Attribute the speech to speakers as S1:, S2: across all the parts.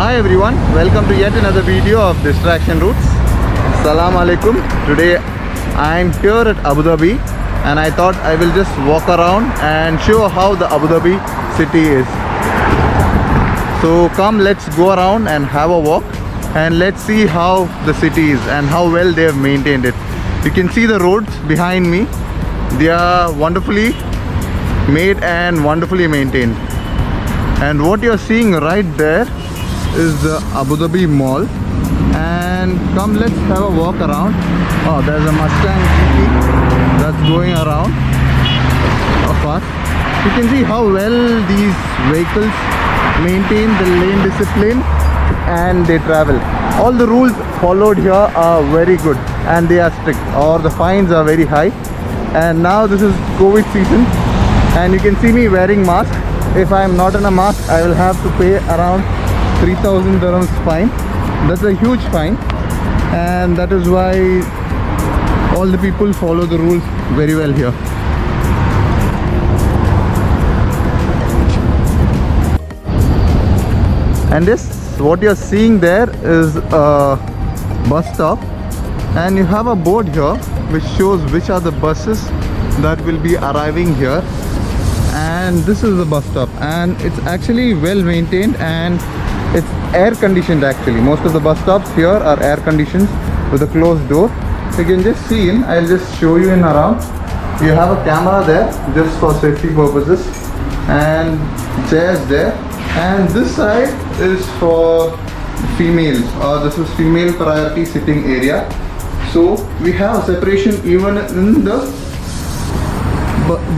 S1: Hi everyone, welcome to yet another video of Distraction Routes. Salam alaikum. Today I am here at Abu Dhabi and I thought I will just walk around and show how the Abu Dhabi city is. So come, let's go around and have a walk and let's see how the city is and how well they have maintained it. You can see the roads behind me. They are wonderfully made and wonderfully maintained. And what you're seeing right there is the Abu Dhabi Mall. And come, let's have a walk around. Oh, there's a Mustang GT that's going around of us. You can see how well these vehicles maintain the lane discipline and they travel. All the rules followed here are very good and they are strict, or the fines are very high. And now this is COVID season and you can see me wearing mask. If I am not in a mask, I will have to pay around 3,000 dirhams fine. That's a huge fine, and that is why all the people follow the rules very well here. And this, what you're seeing there is a bus stop, and you have a board here which shows which are the buses that will be arriving here. And this is the bus stop, and it's actually well maintained and it's air conditioned. Actually, most of the bus stops here are air conditioned with a closed door. You can just see in. I'll just show you in around. You have a camera there just for safety purposes, and chairs there. And this side is for females, or this is female priority sitting area. So we have separation even in the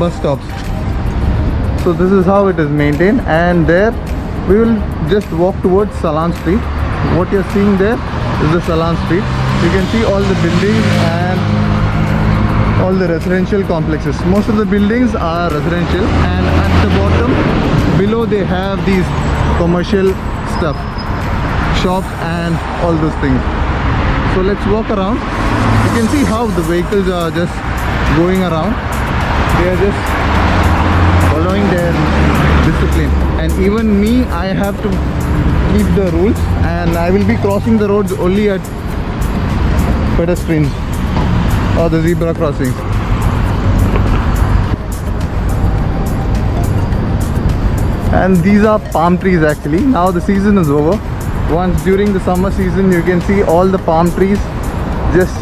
S1: bus stops. So this is how it is maintained, and there we will just walk towards Salan Street. What you're seeing there is the Salan Street. You can see all the buildings and all the residential complexes. Most of the buildings are residential, and at the bottom below they have these commercial stuff, shops and all those things. So let's walk around. You can see how the vehicles are just going around. They are just following their discipline, and even me, I have to keep the rules, and I will be crossing the roads only at pedestrians or the zebra crossings. And these are palm trees actually. Now the season is over. Once during the summer season, you can see all the palm trees just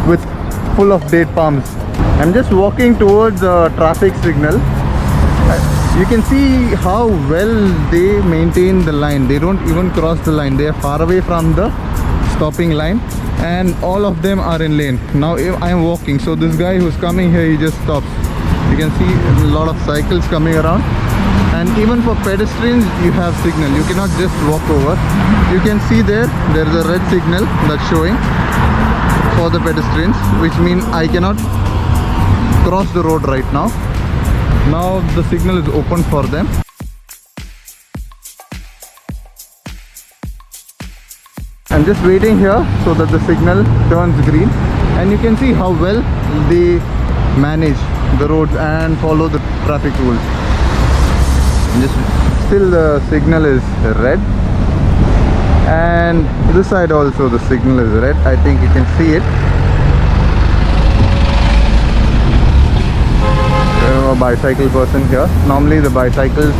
S1: with full of date palms. I'm just walking towards the traffic signal. You can see how well they maintain the line. They don't even cross the line. They are far away from the stopping line, and all of them are in lane. Now I am walking, so this guy who's coming here, he just stops. You can see a lot of cycles coming around, and even for pedestrians you have signal. You cannot just walk over. You can see there is a red signal that's showing for the pedestrians, which means I cannot cross the road right now. Now the signal is open for them. I'm just waiting here so that the signal turns green, and you can see how well they manage the roads and follow the traffic rules. Still the signal is red, and this side also the signal is red. I think you can see it. A bicycle person here. Normally the bicycles,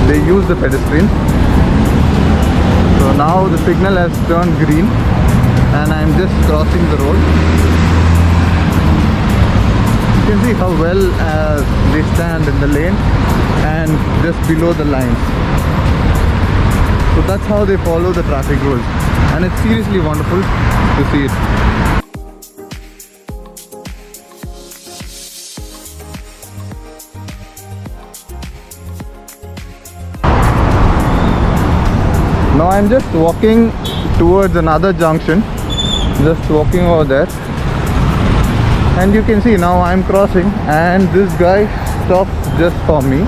S1: they use the pedestrian. So now the signal has turned green and I'm just crossing the road. You can see how well they stand in the lane and just below the lines. So that's how they follow the traffic rules, and it's seriously wonderful to see it. Now I'm just walking towards another junction, just walking over there, and you can see now I'm crossing and this guy stops just for me.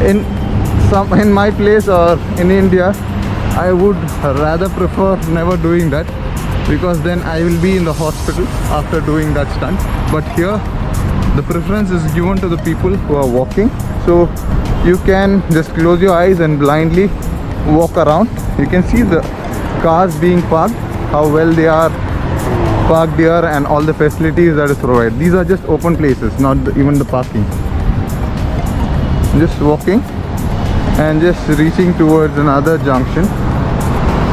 S1: In my place or in India, I would rather prefer never doing that, because then I will be in the hospital after doing that stunt. But here the preference is given to the people who are walking. So you can just close your eyes and blindly walk around. You can see the cars being parked, how well they are parked here, and all the facilities that is provided. These are just open places, not even the parking. Just walking and just reaching towards another junction.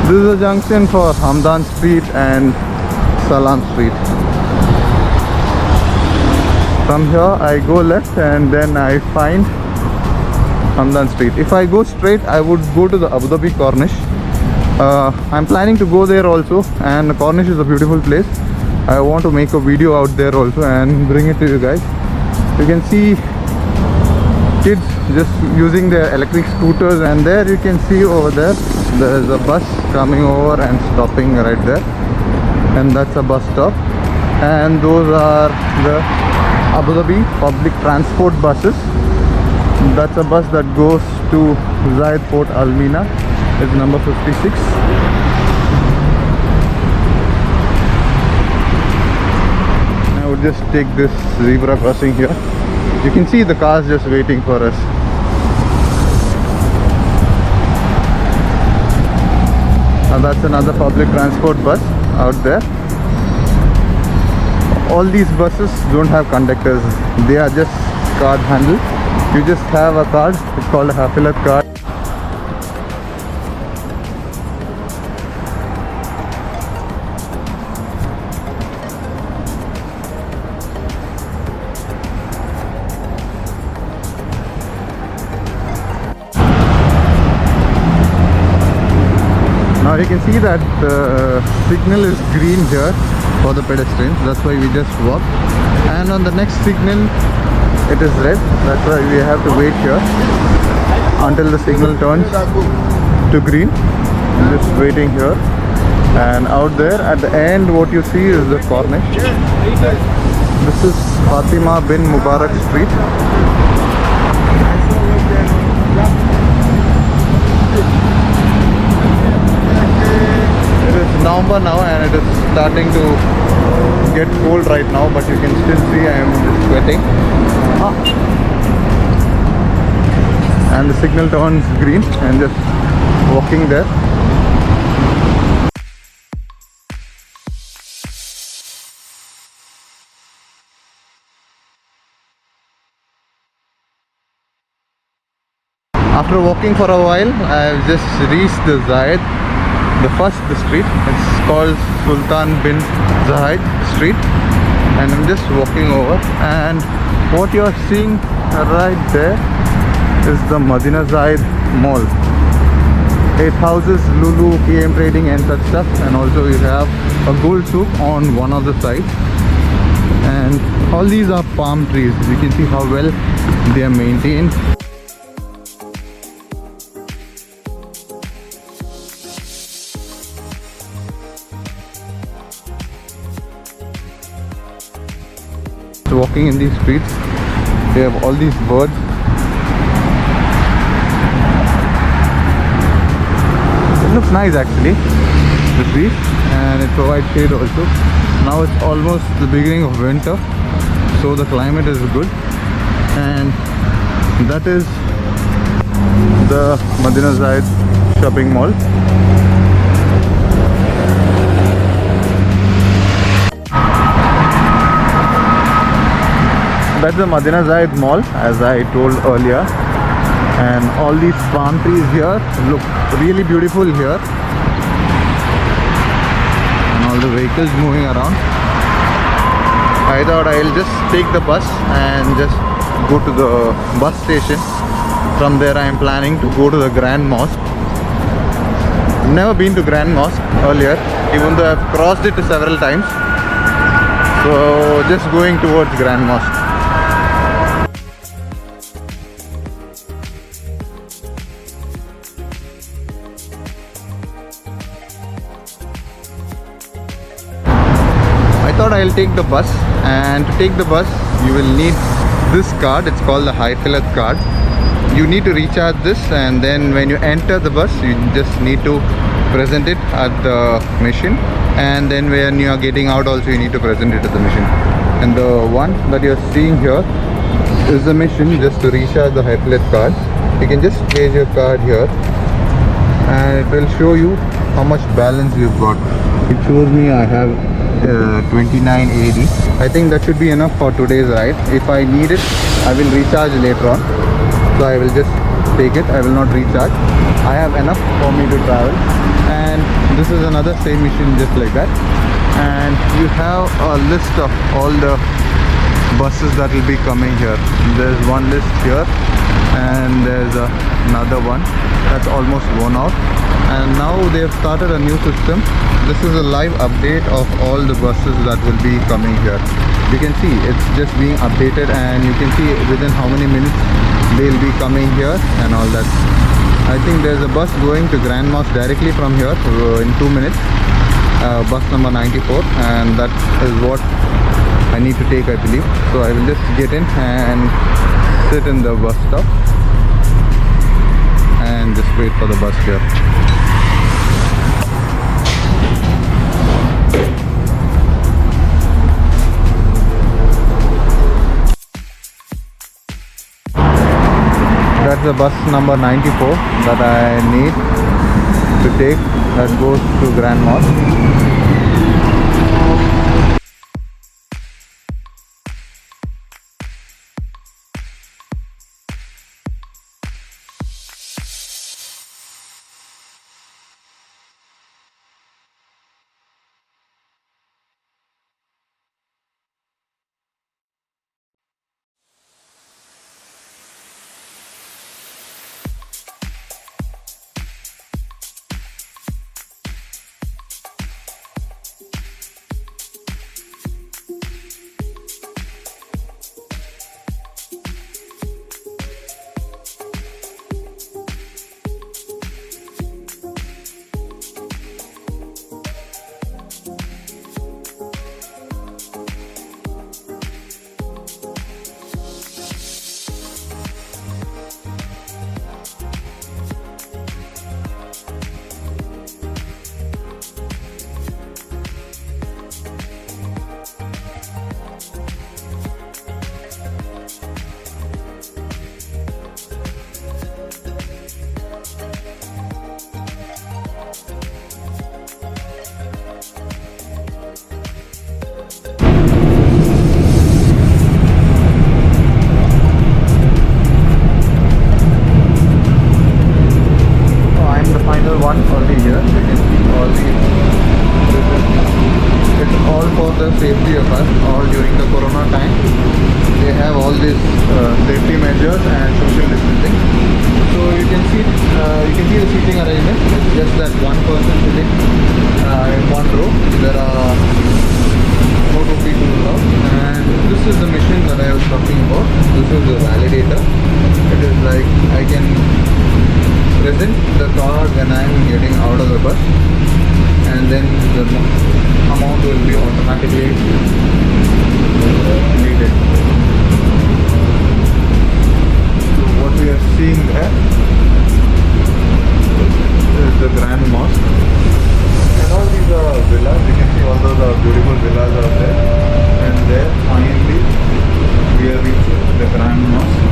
S1: This is a junction for Hamdan Street and Salam Street. From here I go left and then I find Hamdan Street. If I go straight, I would go to the Abu Dhabi Corniche. I'm planning to go there also, and the Corniche is a beautiful place. I want to make a video out there also and bring it to you guys. You can see kids just using their electric scooters, and there you can see over there is a bus coming over and stopping right there, and that's a bus stop. And those are the Abu Dhabi public transport buses. That's a bus that goes to Zayed Port Al Mina. It's number 56. I would just take this zebra crossing here. You can see the cars just waiting for us. And that's another public transport bus out there. All these buses don't have conductors. They are just card handle. You just have a card. It's called a Hafilat card. Now you can see that the signal is green here for the pedestrians. That's why we just walk. And on the next signal, it is red. That's why we have to wait here until the signal turns to green. I'm just waiting here. And out there at the end, what you see is the Corniche. This is Fatima bin Mubarak Street. It is November now and it is starting to get cold right now, but you can still see I am just sweating. And the signal turns green and just walking there. After walking for a while, I have just reached the Zayed, the street. It's called Sultan bin Zayed Street, and I'm just walking over. And what you are seeing right there is the Madina Zayed Mall. It houses Lulu, PM Trading and such stuff, and also you have a gold souk on one of the sides. And all these are palm trees. You can see how well they are maintained. Walking in these streets, they have all these birds. It looks nice actually, the trees, and it provides shade also. Now it's almost the beginning of winter, so the climate is good. And that is the Madina Zayed shopping mall. That's the Madina Zayed Mall, as I told earlier. And all these palm trees here look really beautiful here. And all the vehicles moving around. I thought I'll just take the bus and just go to the bus station. From there I am planning to go to the Grand Mosque. Never been to Grand Mosque earlier, even though I've crossed it several times. So just going towards Grand Mosque. I thought I'll take the bus, and to take the bus you will need this card. It's called the Hafilat card. You need to recharge this, and then when you enter the bus you just need to present it at the machine, and then when you are getting out also you need to present it at the machine. And the one that you're seeing here is the machine just to recharge the headlet card. You can just place your card here and it will show you how much balance you've got. It shows me I have 29 AD. I think that should be enough for today's ride. If I need it, I will recharge later on. So I will just take it. I will not recharge. I have enough for me to travel. And this is another same machine just like that. And you have a list of all the buses that will be coming here. There's one list here and there's another one that's almost worn out. And now they've started a new system. This is a live update of all the buses that will be coming here. You can see it's just being updated and you can see within how many minutes they'll be coming here and all that. I think there's a bus going to Grand Mosque directly from here in 2 minutes. Bus number 94, and that is what I need to take, I believe. So I will just get in and sit in the bus stop and just wait for the bus here. That's the bus number 94 that I need to take, that goes to Grand Mosque. One only here. You can see all these. It's all for the safety of us. All during the Corona time, they have all these safety measures and social distancing. So you can see the seating arrangement. It's just that one person sitting in one row. There are no two people allowed. And this is the machine that I was talking about. This is the validator. It is like I can present the card when I am getting out of the bus, and then the amount will be automatically deleted. So what we are seeing there is the Grand Mosque, and all these are villas. You can see all those are beautiful villas out there, and there finally we are reaching the Grand Mosque.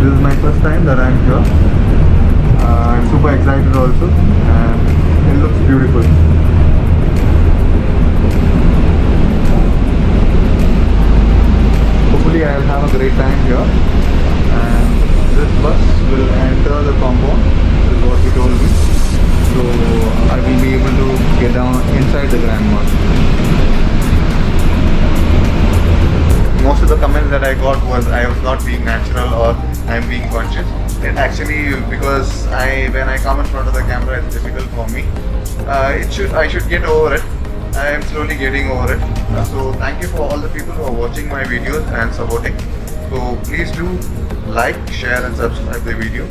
S1: This is my first time that I am here. I'm super excited also, and it looks beautiful. Hopefully I will have a great time here, and this bus will enter the compound, is what he told me. So I will be able to get down inside the Grand Mosque. Most of the comments that I got was I was not being natural or I am being conscious. It actually, because when I come in front of the camera, it's difficult for me. I should get over it. I am slowly getting over it. So thank you for all the people who are watching my videos and supporting. So please do like, share and subscribe the video.